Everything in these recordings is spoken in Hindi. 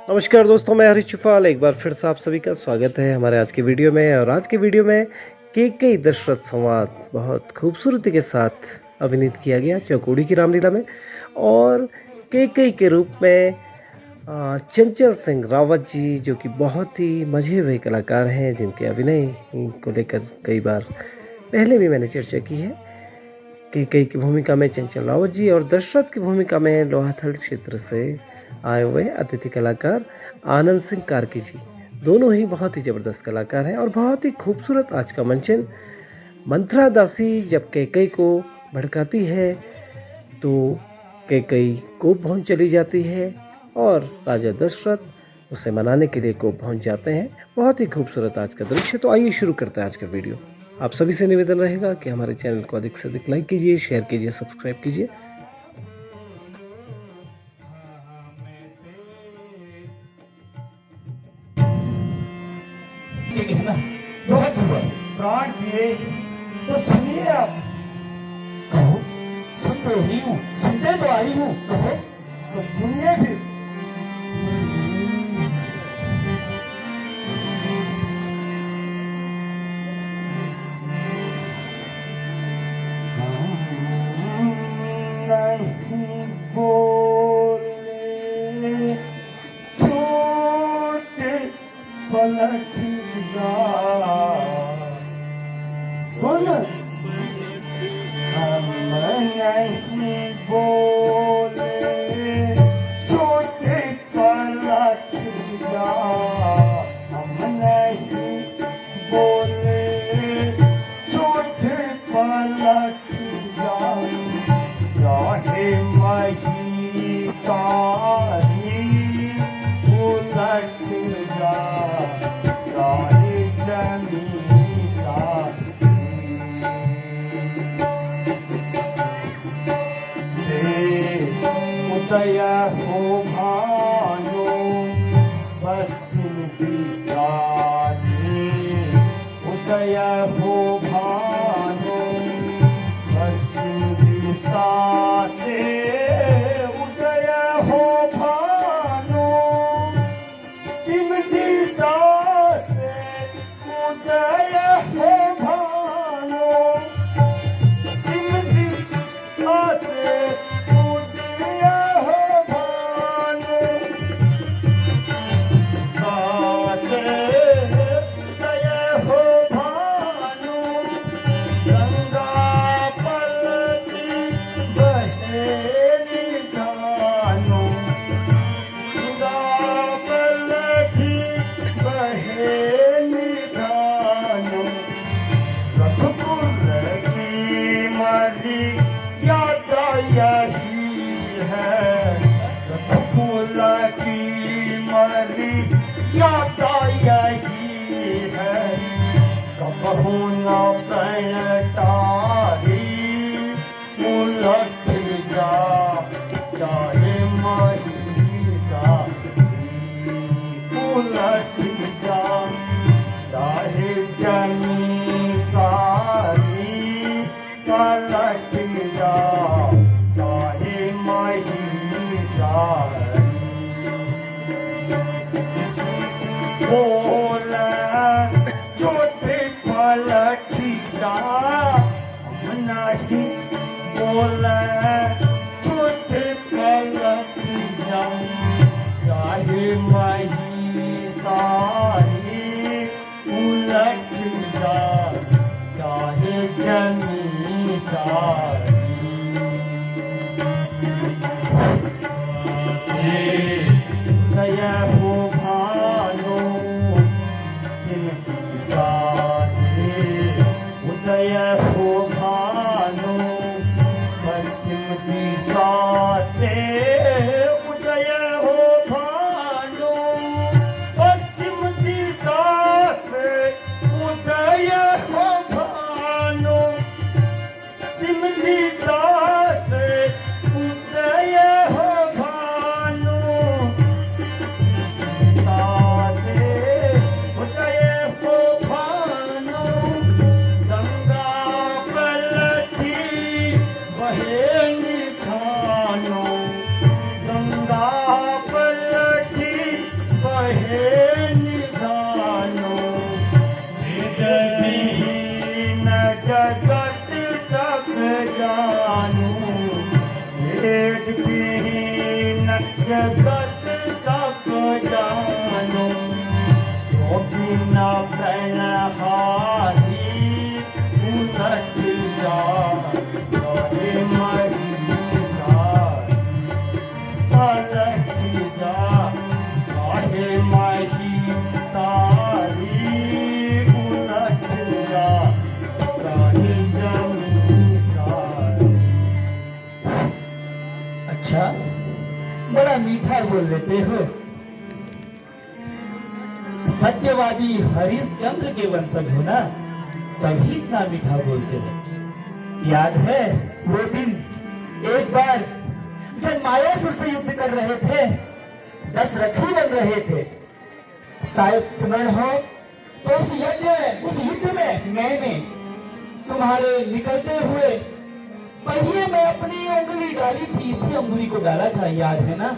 नमस्कार दोस्तों, मैं हरीश चुफाल एक बार फिर से आप सभी का स्वागत है हमारे आज के वीडियो में। और आज के वीडियो में केकई दशरथ संवाद बहुत खूबसूरती के साथ अभिनीत किया गया चौकोड़ी की रामलीला में। और केकई के रूप में चंचल सिंह रावत जी, जो कि बहुत ही मजे हुए कलाकार हैं, जिनके अभिनय को लेकर कई बार पहले भी मैंने चर्चा की है। केकई की भूमिका में चंचल रावत जी और दशरथ की भूमिका में लोहाथल क्षेत्र से आए हुए अतिथि कलाकार आनंद सिंह कार्की जी, दोनों ही बहुत ही ज़बरदस्त कलाकार हैं। और बहुत ही खूबसूरत आज का मंचन। मंथरा दासी जब कैकई को भड़काती है तो कैकई कोप पहुंच चली जाती है और राजा दशरथ उसे मनाने के लिए कोप पहुंच जाते हैं। बहुत ही खूबसूरत आज का दृश्य। तो आइए शुरू करते हैं आज का वीडियो। आप सभी से निवेदन रहेगा कि हमारे चैनल को अधिक से अधिक लाइक कीजिए, शेयर कीजिए, सब्सक्राइब कीजिए। है ना, बहुत हुआ प्राण पिए तो सुनिए आप। कहो, सुन तो रही हूँ, सुनते तो आई हूँ, कहो तो सुनिए फिर। नहीं बोले छोटे पलट जा, सुन हम नहीं बोले छोटे पलट जा, हम नहीं बोले छोटे पलट जा, चाहे मही सारी उलट जा, चाहे जमी सारी उदय हो भानु पश्चिम दिशा से, उदय हो भानु पश्चिम दिशा से, उदय हो भानु पश्चिम दिशा से, उदय हो भानु पश्चिम दिशा से, उदय हो भानु से, उदय हो भानु गंगा पलटी बहे निधानु, गंगा पलटी बहे निधानु, रघुकुल की मरी याद यही है, रघुकुल की मरी याद यही है, कबहू न पैतारी उलट जा, चाहे महिषा उलट जा, चाहे जमी सारी पलट जा, चाहे महिषा बोला छोटे पलट जा, हम नहीं बोला छोटे पलट जा, चाहे महिषा उलट जा, चाहे जमी सारी दया हो भानो जिन दिशा से, उदय हो भानो पश्चिम दिशा से, उदय हो भानो पश्चिम दिशा से, उदय हो भानो पश्चिम दिशा कहे निधानो वेदहीन जगत सब जानो वेदहीन जगत सब जानो तो बिना प्रणहारी उलट जा चाहे मरी सारी पलट जा चाहे मही सारी उलट जा चाहे जमी सारी। अच्छा, बड़ा मीठा बोल लेते हो। सत्यवादी हरिश्चंद्र के वंशज हो ना, तभी इतना मीठा बोलते हो। याद है वो दिन एक बार जब मायासुर से युद्ध कर रहे थे, दशरथी बन रहे थे, शायद स्मरण हो तो उस युद्ध में मैंने तुम्हारे निकलते हुए पहिए में अपनी उंगली डाली थी, इसी उंगली को डाला था, याद है ना?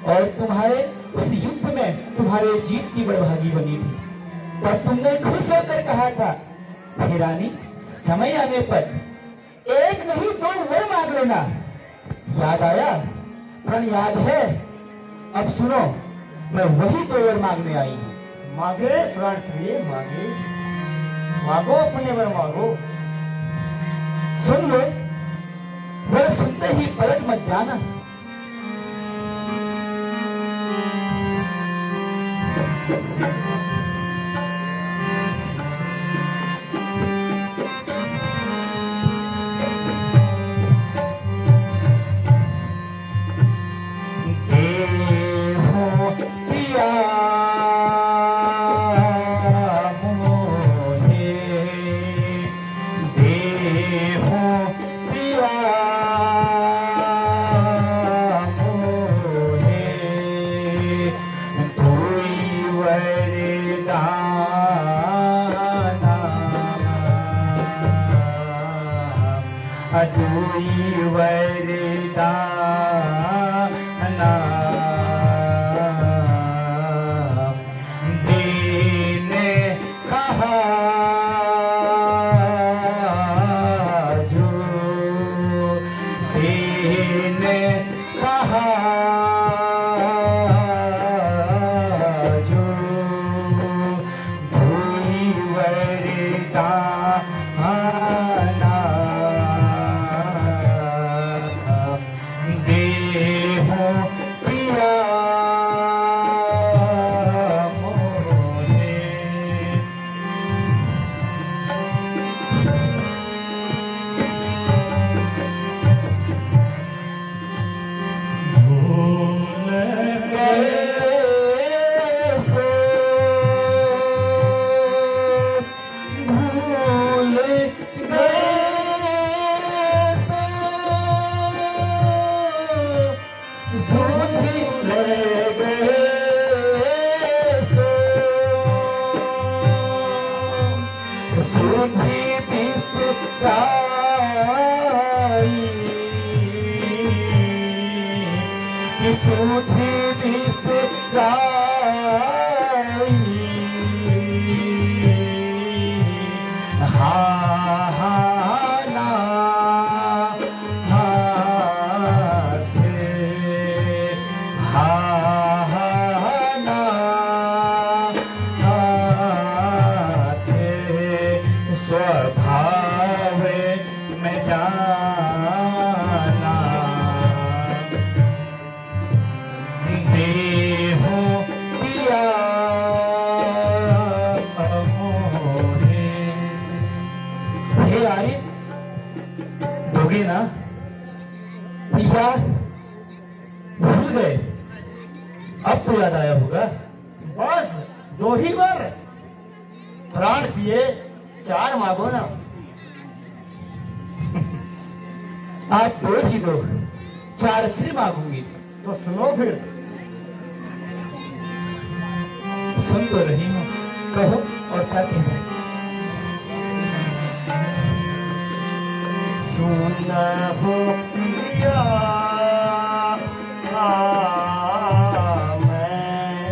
और तुम्हारे उस युद्ध में तुम्हारे जीत की बड़भागी बनी थी, पर तुमने खुश होकर कहा था, हे रानी, समय आने पर एक नहीं दो वर मांग लेना। याद आया? प्रण याद है? अब सुनो, मैं वही दो वर मांगने आई हूँ। मांगे प्राण प्रिय मांगे, मांगो अपने वर मांगो। सुन लो, वर सुनते ही पलट मत जाना। अदुई वरदाना देने कहा जो देने कहा जो दुई वरदाना सुधी बिसराई हाना हाथे हाना हाथे स्वभाव में जाना देहो पिया मोहे। हे आरिफ, दोगे ना? या भूल गए? अब तो याद आया होगा। बस दो ही बार प्राण पिए चार मांगो ना। आज दो ही दो, चार फिर मांगूंगी। तो सुनो फिर। सुन तो रही हूँ, कहो और क्या कहना है? सुना हो पिया मैं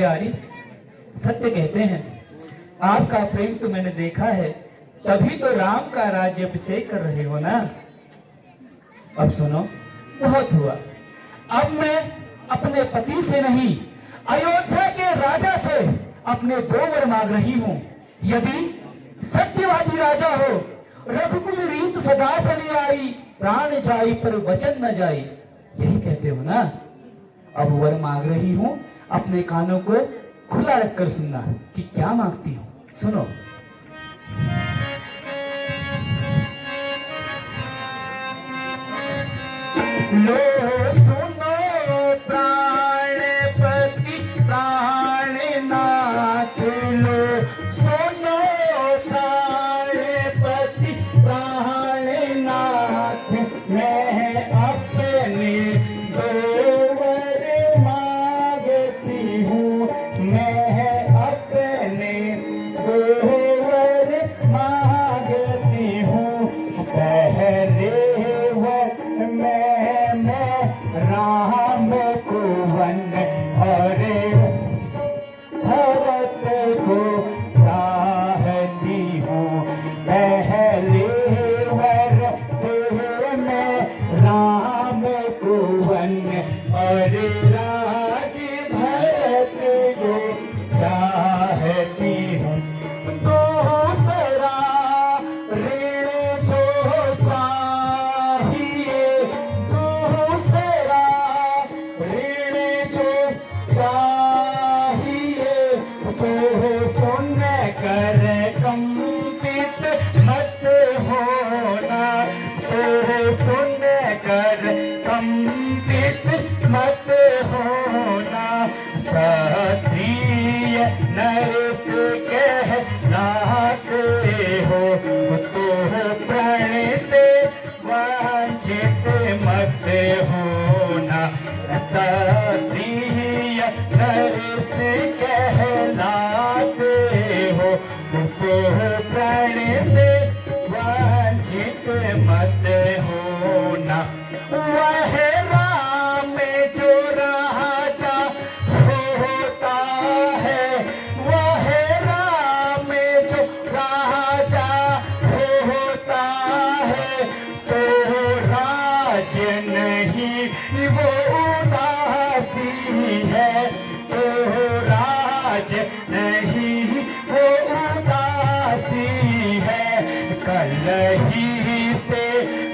हे आर्य, सत्य कहते हैं, आपका प्रेम तो मैंने देखा है, तभी तो राम का राज्य अभिषेक कर रहे हो ना। अब सुनो, बहुत हुआ। अब मैं अपने पति से नहीं, अयोध्या के राजा से अपने 2 वर मांग रही हूं। यदि सत्यवादी राजा हो, रघुकुल रीत सदा चली आई, प्राण जाई पर वचन न जाई, यही कहते हो ना। अब वर मांग रही हूं, अपने कानों को खुला रखकर सुनना कि क्या मांगती हूं। सुनो। लो सुनो प्राणपति प्राणनाथ, लो सुनो प्राणपति प्राणनाथ, मैं अपने 2 वर मांगती हूँ, मैं अपने 2 वर मांगती हूँ। पहले वर मैं राम को वन और भरत को चाहती हूँ। पहले वर से मैं राम को वन और राज भरत को चाहती हूँ। दूसरा ऋण जो चाहिए, दूसरा ऋण जो चाहिए, सो सुन कर कंपित मत होना, सो सुन कर कंपित मत होना। क्षत्रिय नरेश कहलाते हो, तो प्रण से वंचित मत होना। क्षत्रिय नरेश कहलाते हो, सो प्रण से वंचित मत होना। वह राम जो राजा होता है, वह राम जो राजा होता है, तो राज नहीं वो उदासी है, तो राज नहीं वो उदासी है। कल ही से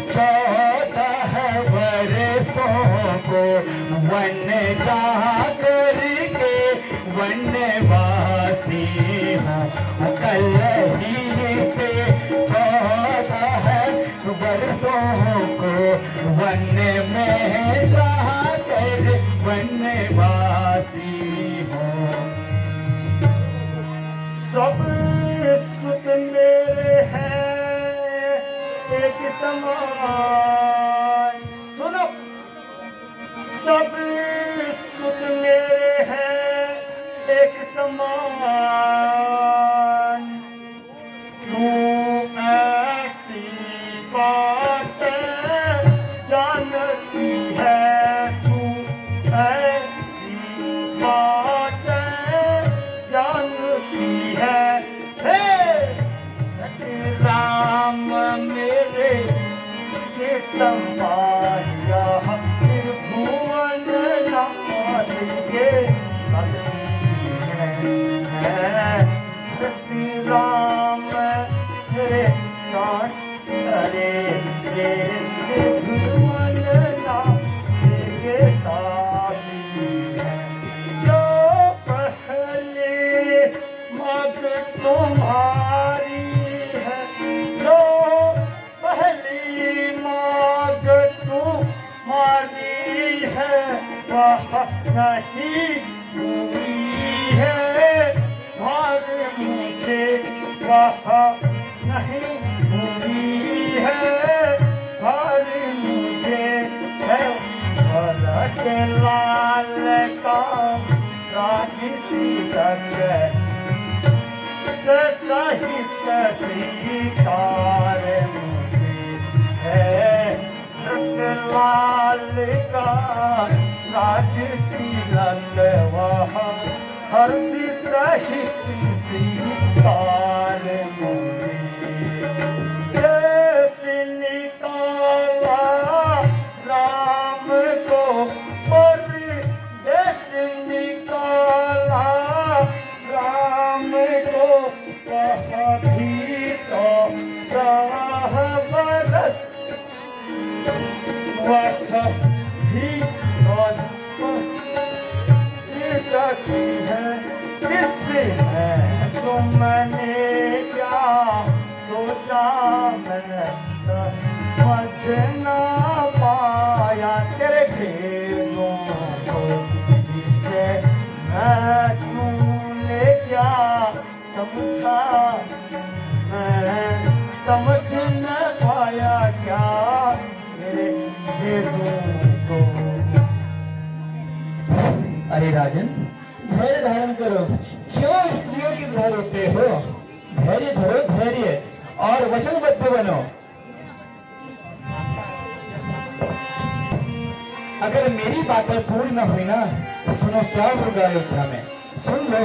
14 वर्षों को वन जा करके वनवासी हूँ। कल ही से 14 वर्षों को वन में जाकर वनवासी हूँ। सब सुत मेरे हैं एक समान। सुनो, सब सुत मेरे हैं एक समान। तू ऐसी बातें जानती है, तू ऐसी बातें जानती है। हे राम मेरे के संभालिया, त्रिभुवन नाथ के सदसी है। सती राम मेरे प्राण हरे, ये त्रिभुवन नाथ के सासी है। जो पहले मग तुम्हारी है, जो पहली मांग तुम्हारी है, वह नहीं हुई है भार मुझे, वह नहीं हुई है भार मुझे है। भरत लाल का राज तिलक सहित स्वीकार मुझे है। सतलाल का राज तिलक वह आशिक स्वीकार मुझे कैसे निकाला राम को परदेस निकाला राम को वह भी तो राह बरस वह भी और की है किसने तुमने क्या सोचा मैं समझ ना पाया तेरे खेलों को इसे मैं तूने क्या समझा मैं समझ न पाया क्या मेरे खेलों को। अरे राजन, धैर्य धारण करो, क्यों स्त्रियों की तरह रोते हो? धैर्य धरो, धैर्य, और वचनबद्ध बनो। अगर मेरी बातें पूरी न हुई ना तो सुनो क्या होगा अयोध्या में, सुन लो।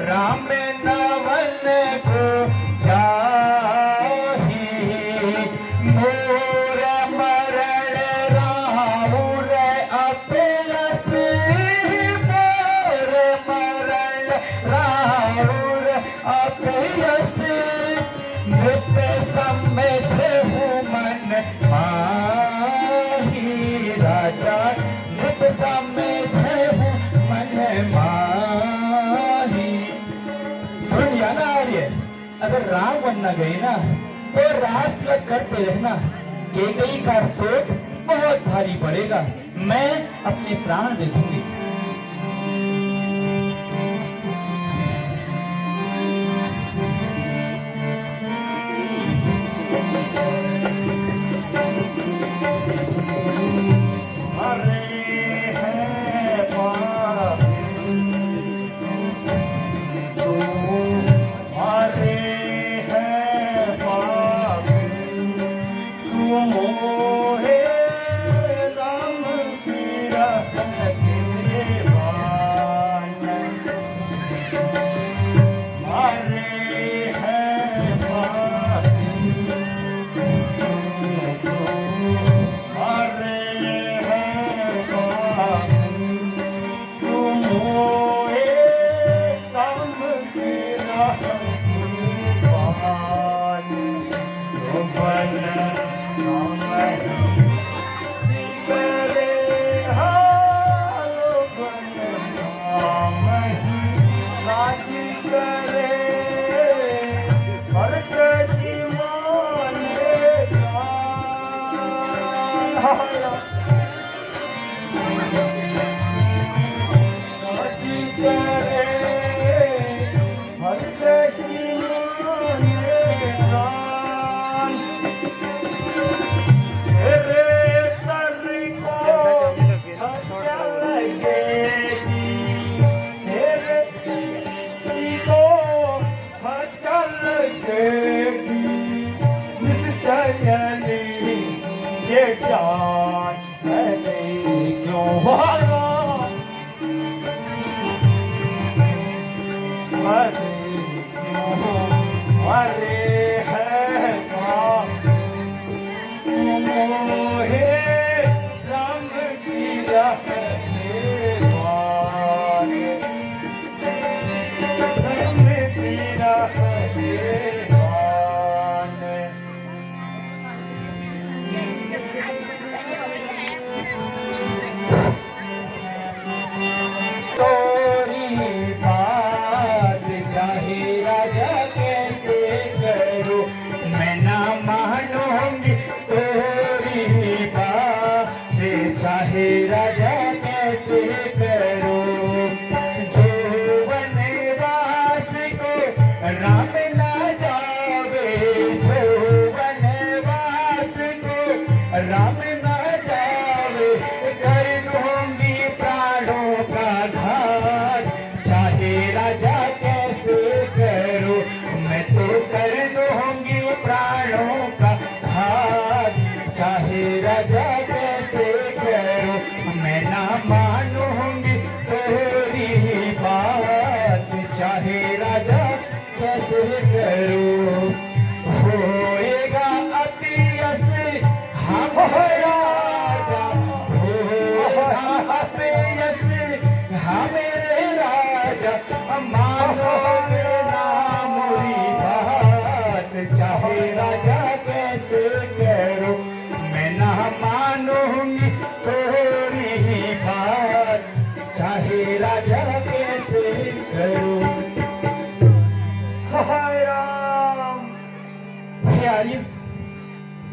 राम नवन को जाही मोर मरण राहुल अपयस मोर मरण राहुल अपयस नृत समझहु मन माही राजा नृत समझहु मन माही। सुन या ना आर्य, अगर राम बनना गई ना तो राष्ट्र करते रहना, केकई का शोक बहुत भारी पड़ेगा, मैं अपने प्राण दे दूंगी।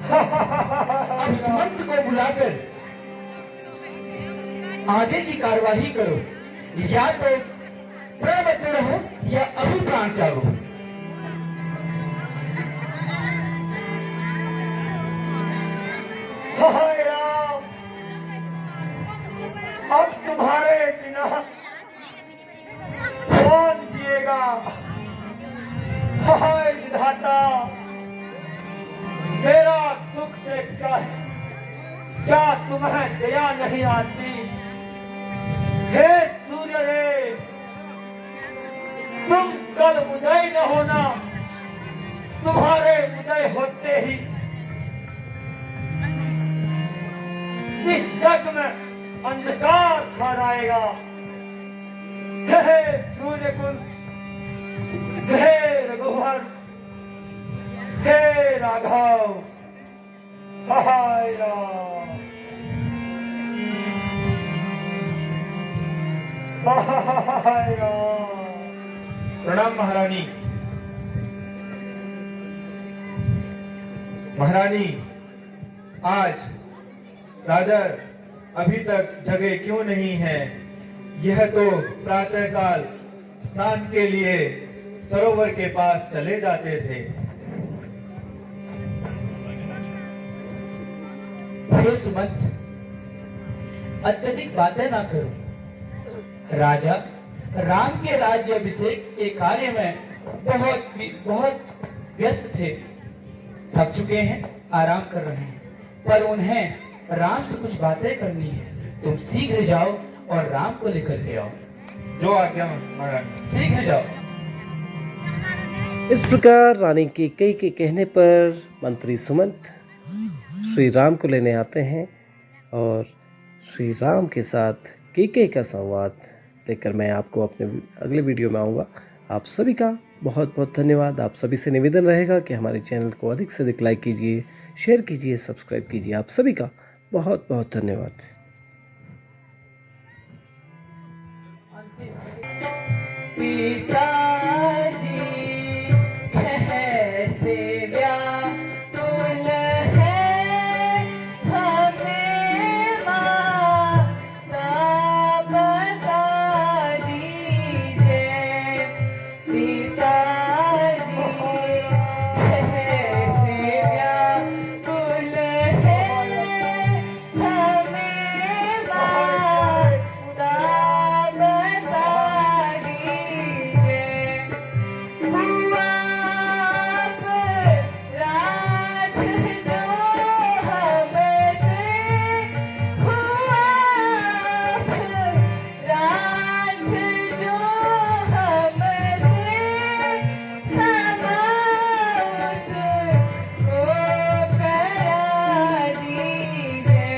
अब सुमंत को बुलाकर आगे की कार्यवाही करो, या तो प्राण रहो या अभी प्राण त्यागो। हाय राम, अब तुम्हारे बिना कौन जिएगा? हाय विधाता, मेरा दुख देखकर क्या तुम्हें दया नहीं आती? हे सूर्यदेव, तुम कल उदय न होना, तुम्हारे उदय होते ही इस जग में अंधकार छा जाएगा। हे सूर्यकुल, हे रघुवर, हे राघव, हाय राम, हाय राम। प्रणाम महारानी। महारानी, आज राजा अभी तक जगे क्यों नहीं है? यह तो प्रातःकाल स्नान के लिए सरोवर के पास चले जाते थे। हे सुमंत, अत्यधिक बातें ना करो। राजा राम के राज्य अभिषेक के कार्य में बहुत व्यस्त थे, थक चुके हैं, आराम कर रहे हैं, पर उन्हें राम से कुछ बातें करनी है। तुम शीघ्र जाओ और राम को लेकर के आओ। जो आज्ञा महारानी, शीघ्र जाओ। इस प्रकार रानी कैकेयी के कहने पर मंत्री सुमंत श्री राम को लेने आते हैं और श्री राम के साथ कैकेयी का संवाद लेकर मैं आपको अपने अगले वीडियो में आऊँगा। आप सभी का बहुत बहुत धन्यवाद। आप सभी से निवेदन रहेगा कि हमारे चैनल को अधिक से अधिक लाइक कीजिए, शेयर कीजिए, सब्सक्राइब कीजिए। आप सभी का बहुत बहुत धन्यवाद। पिताजी कैसे व्याकुल है, हमें माता बता दीजिए। पिताजी कैसे व्याकुल है, हमें माता बता दीजिए। हुआ अपराध जो हमसे, हुआ अपराध जो हमसे, क्षमा उसको करा दीजिए।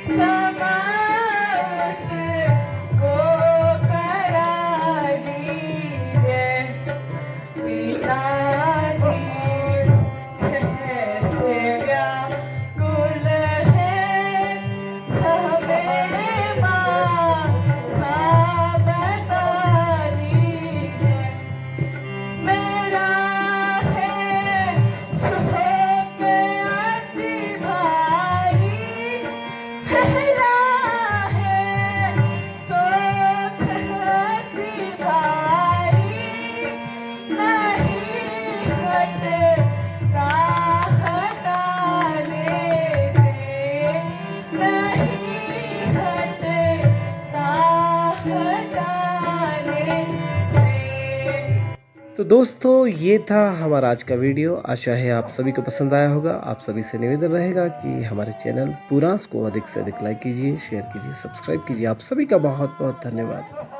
क्षमा उसको करा दीजिए। पिताजी कैसे व्याकुल है, हमें माता बता दीजिए। मेरा है सुख अति भारी, मेरा है सुख अति भारी, नहीं हटता हटाने से, नहीं हटता हटाने से। तो दोस्तों, ये था हमारा आज का वीडियो। आशा है आप सभी को पसंद आया होगा। आप सभी से निवेदन रहेगा कि हमारे चैनल पुरांस को अधिक से अधिक लाइक कीजिए, शेयर कीजिए, सब्सक्राइब कीजिए। आप सभी का बहुत बहुत धन्यवाद।